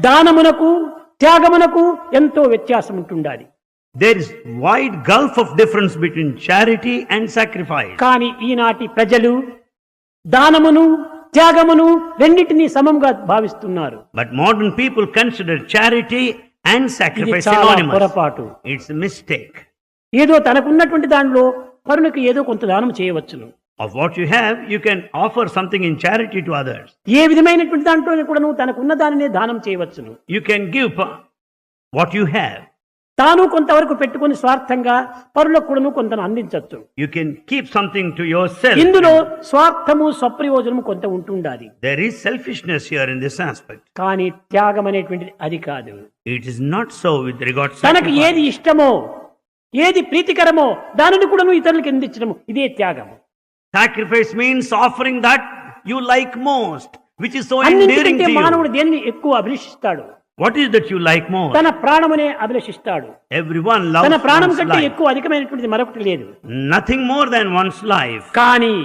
దానమునకు త్యాగమునకు ఎంతో వ్యత్యాసం ఉంటుండాలి. There is wide gulf of difference between charity and sacrifice. కానీ ఈనాటి ప్రజలు దానమును త్యాగమును రెండింటినీ సమంగా భావిస్తున్నారు. But modern people consider charity and ఇది sacrifice చాలా synonymous. పొరపాటు. It's a mistake. ఏదో తనకున్నటువంటి దానిలో పరునికి ఏదో కొంత దానం చేయవచ్చును. Of what you have, you can offer something in charity to others. ఏ విధమైనటువంటి దాంట్లో కూడా నువ్వు తనకున్న దానినే దానం చేయవచ్చును. You can give what you have. తాను కొంతవరకు పెట్టుకొని స్వార్థంగా పరులకు కూడా కొంత అందించవచ్చు. You can keep something to yourself. ఇందులో స్వార్థము స్వప్రయోజనము కొంత ఉంటుండాలి. There is selfishness here in this aspect. కానీ త్యాగం అనేటువంటిది అది కాదు. It is not so with regard to తనకు sacrifice. ఏది ఇష్టమో ఏది ప్రీతికరమో దానిని కూడా నువ్వు ఇతరులకు అందించడం ఇదే త్యాగం. Sacrifice means offering that you like most, which is so endearing అన్నింటికంటే to you. మానవుడు దేన్ని ఎక్కువ అభిలషిస్తాడు? What is that you like more? తన ప్రాణమునే అభిలషిస్తాడు. Everyone loves తన ప్రాణం one's కంటే life. ఎక్కువ అధికమైనటువంటిది మరొకటి లేదు. Nothing more than one's life. కానీ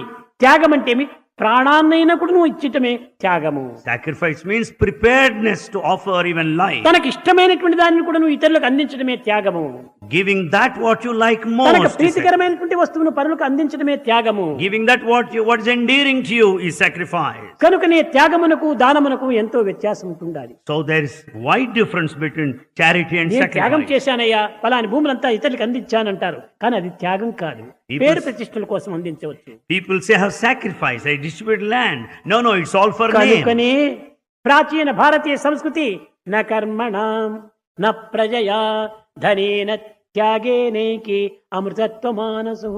త్యాగం అంటే ఏమి? ప్రాణాన్నైనా కూడా నువ్వు ఇచ్చటమే త్యాగము. Sacrifice means preparedness to offer even life. తనకు ఇష్టమైనటువంటి దానిని కూడా నువ్వు ఇతరులకు అందించడమే త్యాగము. Giving that what you like తనకు most. ప్రీతికరమైనటువంటి వస్తువును పరులకు అందించడమే త్యాగము. Giving that what is endearing to you is sacrifice. కనుకనే త్యాగమునకు దానమునకు ఎంతో వ్యత్యాసం ఉంటుండాలి. So there is wide difference between charity and నేను త్యాగం sacrifice. చేశానయ్యా పలాని భూములంతా ఇతరులకు అందించానంటారు. కానీ అది త్యాగం కాదు. పేరు ప్రతిష్టల కోసం అందించవచ్చు. People say have sacrifice, I distribute land. No, it's all for name. కనుకనే ప్రాచీన భారతీయ సంస్కృతి న కర్మణాం న ప్రజయా ధనేన త్యాగేనేకి అమృతత్వ మానసు.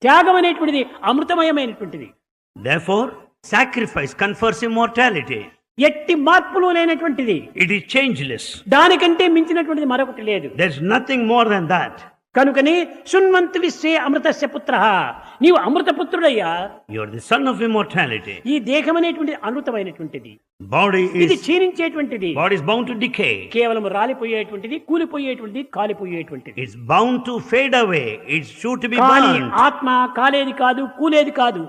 త్యాగం అనేటువంటిది అమృతమయమైనటువంటిది. Therefore, sacrifice confers immortality. ఎట్టి మార్పులు లేనటువంటిది. It is changeless. దానికంటే మించినటువంటిది మరొకటి లేదు. There's nothing more than that. కనుకనే శృణ్వంతు విశ్వే అమృతస్య పుత్రః. నీవు అమృతపుత్రుడయ్యా. You're the son of immortality. ఈ దేహం అనేటువంటిది అమృతమైనటువంటిది. Body ఇది is క్షీణించేటువంటిది. bound to decay. కేవలం రాలిపోయేటువంటిది, కూలిపోయేటువంటిది, కాలిపోయేటువంటిది. It's bound to fade away. It's sure to be కానీ burned. ఆత్మ కాలేది కాదు, కూలేది కాదు,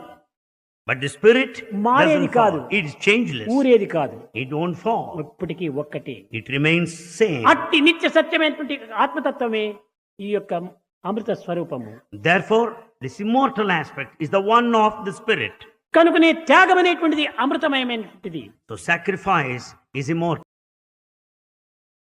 But the spirit మారేది doesn't కాదు, fall. It's changeless. ఊరేది కాదు, It won't fall. ఇప్పటికీ ఒక్కటి. It remains same. అట్టి నిత్య సత్యమైనటువంటి ఆత్మతత్వమే ఈ యొక్క అమృత స్వరూపము. Therefore, this immortal aspect is the one of the spirit. కనుకనే త్యాగం అనేటువంటిది అమృతమయమైనటువంటిది. So sacrifice is immortal.